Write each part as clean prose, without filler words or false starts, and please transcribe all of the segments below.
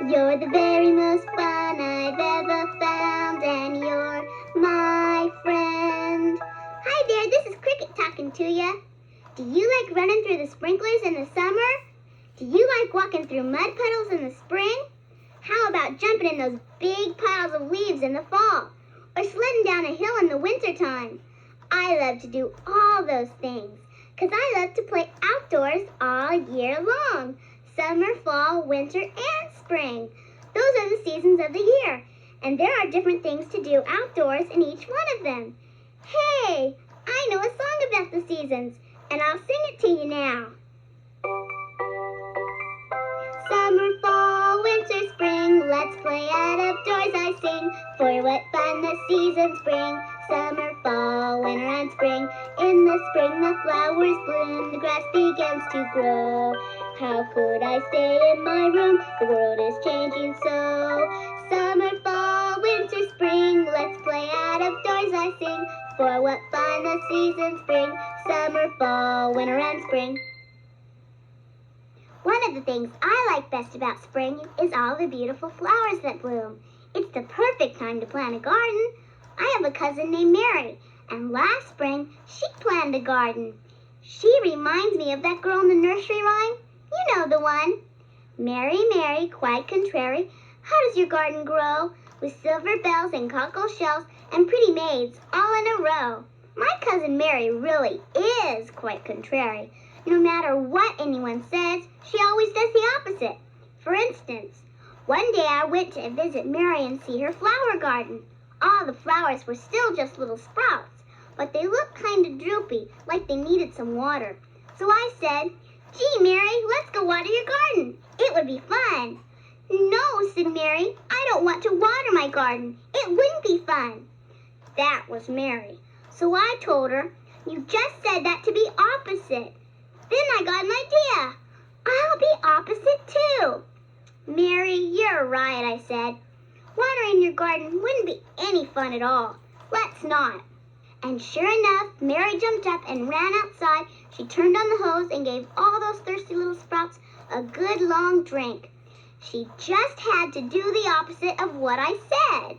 You're the very most fun I've ever found, and you're my friend. Hi there, this is Cricket talking to ya. Do you like running through the sprinklers in the summer? Do you like walking through mud puddles in the spring? How about jumping in those big piles of leaves in the fall? Or sledding down a hill in the wintertime? I love to do all those things, 'cause I love to play outdoors all year long. Summer, fall, winter, and spring. Those are the seasons of the year, and there are different things to do outdoors in each one of them. Hey, I know a song about the seasons, and I'll sing it to you now. Summer, fall, winter, spring, let's play out of doors, I sing. For what fun the seasons bring. Summer, fall, winter, and spring. In the spring the flowers bloom, the grass begins to grow. How could I stay in my room? The world is changing so. Summer, fall, winter, spring, let's play out of doors, I sing. For what fun the seasons bring. Summer, fall, winter, and spring. One of the things I like best about spring is all the beautiful flowers that bloom. It's the perfect time to plant a garden. I have a cousin named Mary, and last spring she planted a garden. She reminds me of that girl in the nursery rhyme. You know the one. Mary, Mary, quite contrary, how does your garden grow? With silver bells and cockle shells and pretty maids all in a row. My cousin Mary really is quite contrary. No matter what anyone says, she always does the opposite. For instance, one day I went to visit Mary and see her flower garden. All the flowers were still just little sprouts, but they looked kind of droopy, like they needed some water. So I said, "Gee, Mary, let's go water your garden. It would be fun." "No," said Mary, "I don't want to water my garden. It wouldn't be fun." That was Mary. So I told her, "You just said that to be opposite." Then I got an idea. "I'll be opposite too." "Mary, you're right," I said. "Watering your garden wouldn't be any fun at all. Let's not." And sure enough, Mary jumped up and ran outside. She turned on the hose and gave all those thirsty little sprouts a good long drink. She just had to do the opposite of what I said.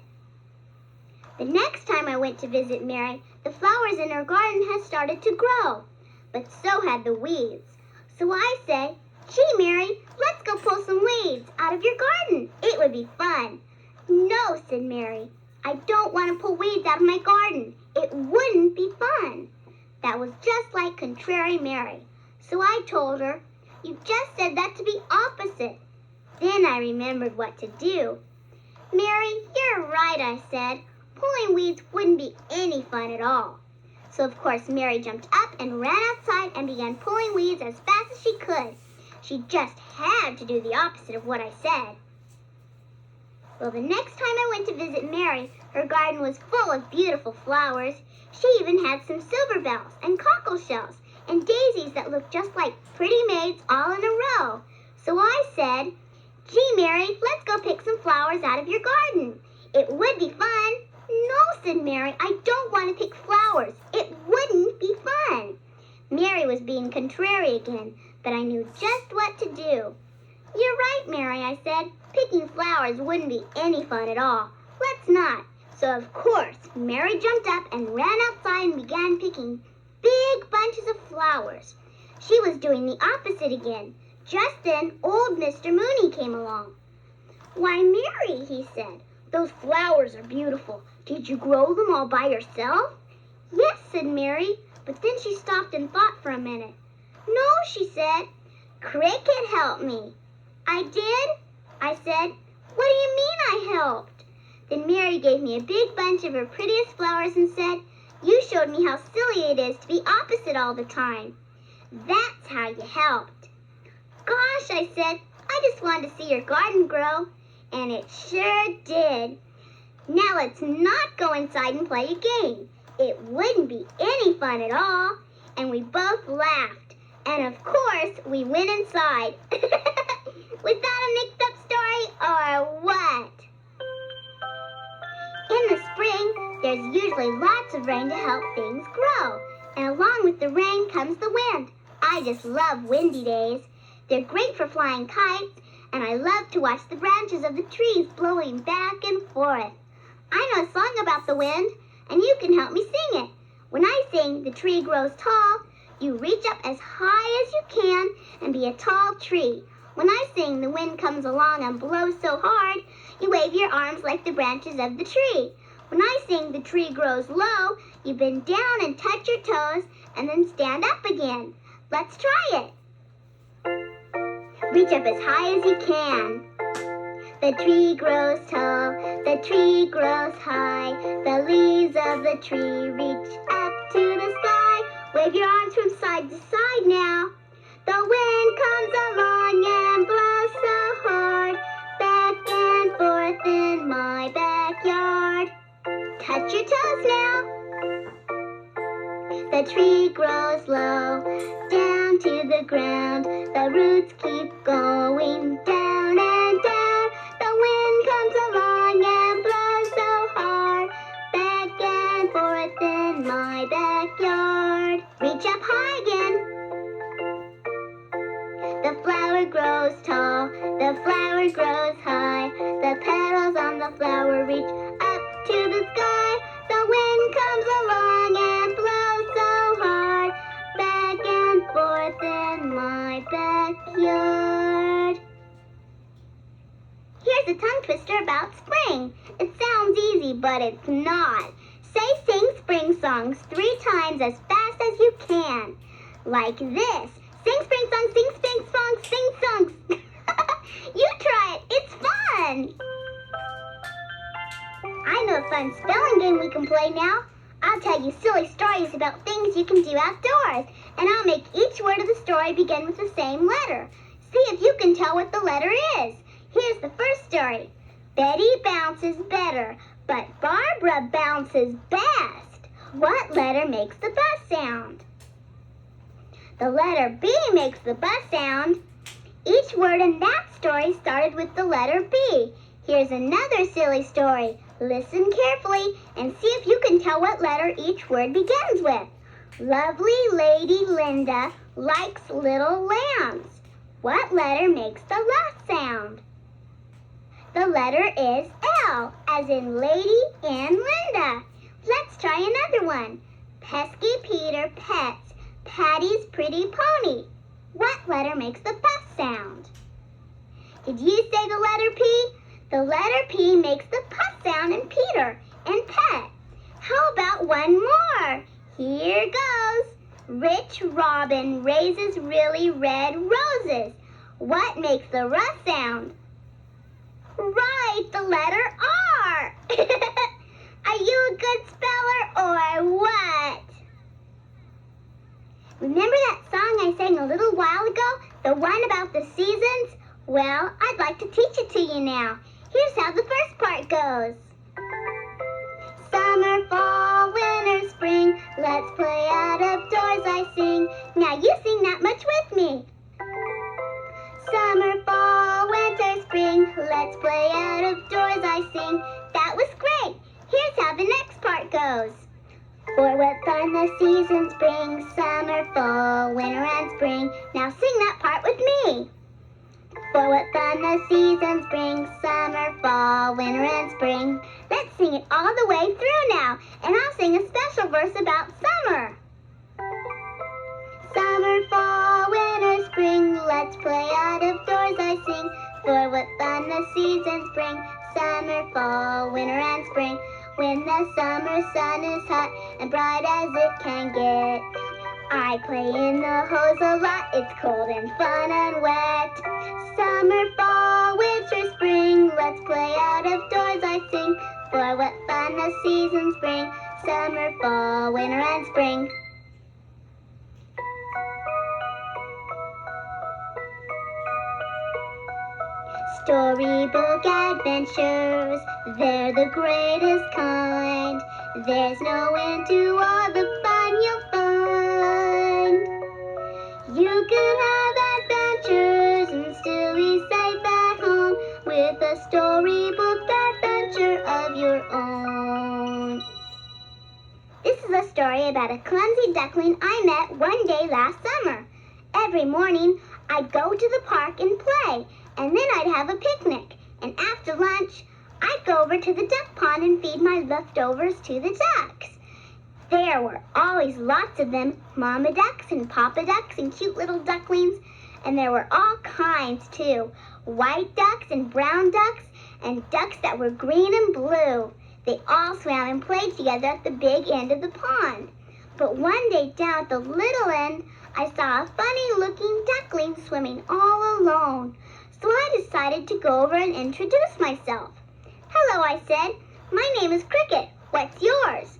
The next time I went to visit Mary, the flowers in her garden had started to grow, but so had the weeds. So I said, "Gee, Mary, let's go pull some weeds out of your garden. It would be fun." "No," said Mary, "I don't want to pull weeds out of my garden. It wouldn't be fun." That was just like contrary Mary. So I told her, "You just said that to be opposite." Then I remembered what to do. "Mary, you're right," I said. "Pulling weeds wouldn't be any fun at all." So of course Mary jumped up and ran outside and began pulling weeds as fast as she could. She just had to do the opposite of what I said. Well, the next time I went to visit Mary, her garden was full of beautiful flowers. She even had some silver bells and cockle shells and daisies that looked just like pretty maids all in a row. So I said, "Gee, Mary, let's go pick some flowers out of your garden. It would be fun." "No," said Mary, "I don't want to pick flowers. It wouldn't be fun." Mary was being contrary again, but I knew just what to do. "You're right, Mary," I said. "Picking flowers wouldn't be any fun at all. Let's not." So of course, Mary jumped up and ran outside and began picking big bunches of flowers. She was doing the opposite again. Just then, old Mr. Mooney came along. "Why, Mary," he said, "those flowers are beautiful. Did you grow them all by yourself?" "Yes," said Mary, but then she stopped and thought for a minute. "No," she said, "Cricket helped me." "I did?" I said. "What do you mean I helped?" Then Mary gave me a big bunch of her prettiest flowers and said, "You showed me how silly it is to be opposite all the time. That's how you helped." "Gosh," I said, "I just wanted to see your garden grow." And it sure did. Now let's not go inside and play a game. It wouldn't be any fun at all. And we both laughed. And of course, we went inside. Was that a mixed up story or what? In the spring, there's usually lots of rain to help things grow. And along with the rain comes the wind. I just love windy days. They're great for flying kites and I love to watch the branches of the trees blowing back and forth. I know a song about the wind, and you can help me sing it. When I sing, the tree grows tall, you reach up as high as you can and be a tall tree. When I sing, the wind comes along and blows so hard, you wave your arms like the branches of the tree. When I sing, the tree grows low, you bend down and touch your toes and then stand up again. Let's try it. Reach up as high as you can. The tree grows tall, the tree grows high. The leaves of the tree reach up to the sky. Wave your arms from side to side now. The wind comes along and blows so hard, back and forth in my backyard. Touch your toes now. The tree grows low, down to the ground. The roots keep going down and down. The wind comes along and blows so hard, back and forth in my backyard. Reach up high again. The flower grows tall, the flower grows high. The petals on the flower reach up to the sky. The wind comes along and blows so hard, back and forth in my backyard. Here's a tongue twister about spring. It sounds easy, but it's not. Say sing spring songs 3 times as fast as you can. Like this. Sing spring songs, sing spring songs, sing songs. You try it. It's fun. I know a fun spelling game we can play now. I'll tell you silly stories about things you can do outdoors, and I'll make each word of the story begin with the same letter. See if you can tell what the letter is. Here's the first story. Betty bounces better, but Barbara bounces best. What letter makes the bus sound? The letter B makes the bus sound. Each word in that story started with the letter B. Here's another silly story. Listen carefully and see if you can tell what letter each word begins with. Lovely Lady Linda likes little lambs. What letter makes the last sound? The letter is L, as in Lady and Linda. Let's try another one. Pesky Peter pets Patty's pretty pony. What letter makes the bus sound? Did you say the letter P? The letter P makes the puss sound in Peter and pet. How about one more? Here goes. Rich Robin raises really red roses. What makes the russ sound? Right, the letter R. Are you a good speller or what? Remember that song I sang a little while ago? The one about the seasons? Well, I'd like to teach it to you now. Here's how the first part goes. Summer, fall, winter, spring, let's play out of doors, I sing. Now you sing that much with me. Summer, fall, winter, spring, let's play out of doors, I sing. That was great. Here's how the next part goes. For what fun the seasons bring, summer, fall, winter, and spring. Now sing that part with me. For what fun the seasons bring, summer, fall, winter, and spring. Let's sing it all the way through now, and I'll sing a special verse about summer. Summer, fall, winter, spring, let's play out of doors, I sing. For what fun the seasons bring, summer, fall, winter, and spring. When the summer sun is hot and bright as it can get, I play in the hose a lot, it's cold and fun and wet. Summer, fall, winter, spring, let's play out of doors, I sing. For what fun the seasons bring, summer, fall, winter, and spring. Storybook adventures, they're the greatest kind. There's no end to all the fun you'll find. You can have adventures and still be safe at home with a storybook adventure of your own. This is a story about a clumsy duckling I met one day last summer. Every morning, I'd go to the park and play, and then I'd have a picnic. And after lunch, I'd go over to the duck pond and feed my leftovers to the ducks. There were always lots of them, mama ducks and papa ducks and cute little ducklings. And there were all kinds too, white ducks and brown ducks and ducks that were green and blue. They all swam and played together at the big end of the pond. But one day down at the little end, I saw a funny-looking duckling swimming all alone. So I decided to go over and introduce myself. "Hello," I said. "My name is Cricket. What's yours?"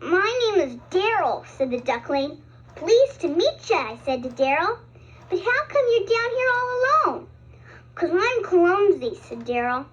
"My name is Daryl," said the duckling. "Pleased to meet you," I said to Daryl. "But how come you're down here all alone?" "'Cause I'm clumsy," said Daryl.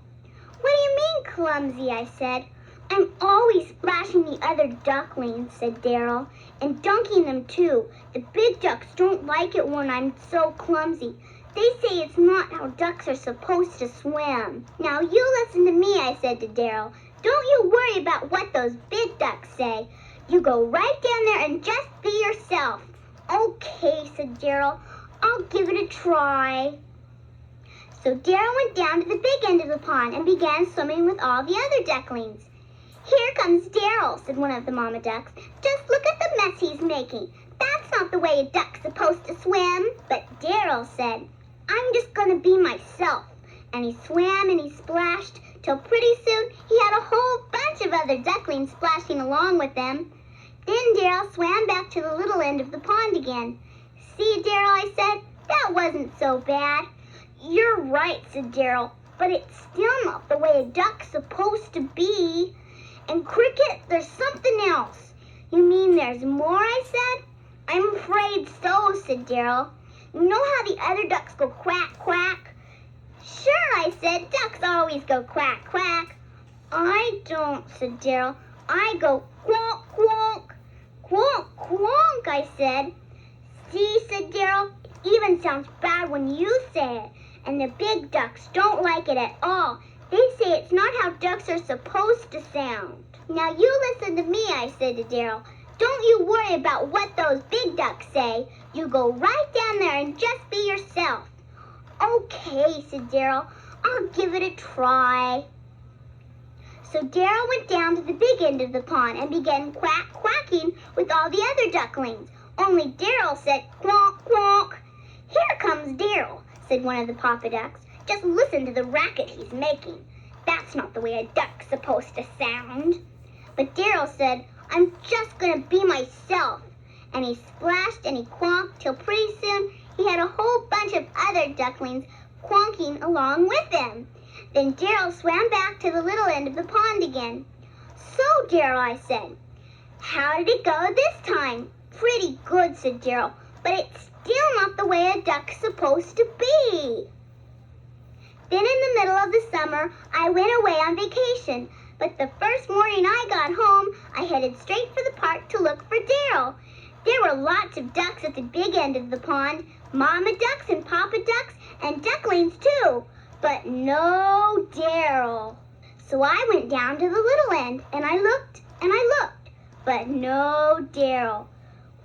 "What do you mean clumsy?" I said. "I'm always splashing the other ducklings," said Daryl, "and dunking them too. The big ducks don't like it when I'm so clumsy. They say it's not how ducks are supposed to swim." "Now you listen to me," I said to Daryl. "Don't you worry about what those big ducks say. You go right down there and just be yourself." "Okay," said Daryl. "I'll give it a try." So Daryl went down to the big end of the pond and began swimming with all the other ducklings. "Here comes Daryl," said one of the mama ducks. "Just look at the mess he's making. That's not the way a duck's supposed to swim." But Daryl said, "I'm just going to be myself." And he swam and he splashed till pretty soon he had a whole bunch of other ducklings splashing along with him. Then Daryl swam back to the little end of the pond again. "See, Daryl," I said, "that wasn't so bad." "You're right," said Daryl, "but it's still not the way a duck's supposed to be." "And Cricket, there's something else." "You mean there's more?" I said. "I'm afraid so," said Daryl. "You know how the other ducks go quack, quack?" "Sure," I said. "Ducks always go quack, quack." "I don't," said Daryl. "I go quonk, quonk." "Quonk, quonk," I said. "See," said Daryl, "it even sounds bad when you say it. And the big ducks don't like it at all. They say it's not how ducks are supposed to sound." "Now you listen to me," I said to Daryl. "Don't you worry about what those big ducks say. You go right down there and just be yourself." "Okay," said Daryl. "I'll give it a try." So Daryl went down to the big end of the pond and began quacking with all the other ducklings. Only Daryl said, "Quonk, quonk." "Here comes Daryl," said one of the papa ducks. "Just listen to the racket he's making. That's not the way a duck's supposed to sound." But Daryl said, "I'm just going to be myself." And he splashed and he quonked till pretty soon he had a whole bunch of other ducklings quonking along with him. Then Daryl swam back to the little end of the pond again. "So, Daryl," I said, "how did it go this time?" "Pretty good," said Daryl, "but it's still not the way a duck's supposed to be." Then in the middle of the summer, I went away on vacation. But the first morning I got home, I headed straight for the park to look for Daryl. There were lots of ducks at the big end of the pond, mama ducks and papa ducks and ducklings too, but no Daryl. So I went down to the little end and I looked, but no Daryl.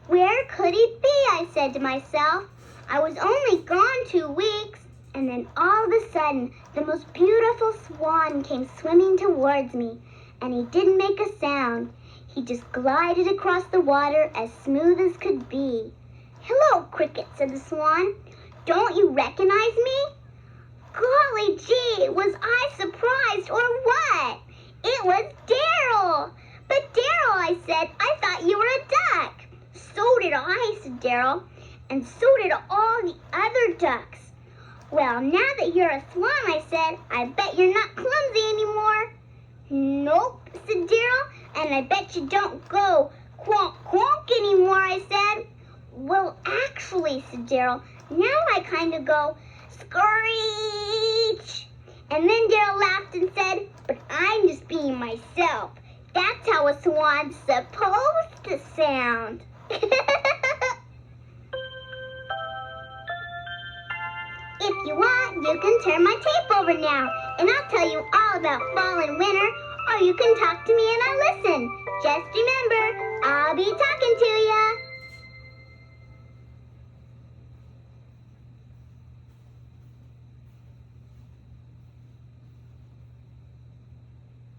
Where could he be? I said to myself. I was only gone 2 weeks. And then all of a sudden, the most beautiful swan came swimming towards me, and he didn't make a sound. He just glided across the water as smooth as could be. "Hello, Cricket," said the swan. "Don't you recognize me?" Golly gee, was I surprised or what? It was Daryl. "But Daryl," I said, "I thought you were a duck." "So did I," said Daryl, "and so did all the other ducks." "Well, now that you're a swan," I said, "I bet you're not clumsy anymore." "Nope," said Daryl, "and I bet you don't go quonk, quonk anymore," I said. "Well, actually," said Daryl, "now I kind of go screech." And then Daryl laughed and said, "But I'm just being myself. That's how a swan's supposed to sound." If you want, you can turn my tape over now, and I'll tell you all about fall and winter, or you can talk to me and I'll listen. Just remember, I'll be talking.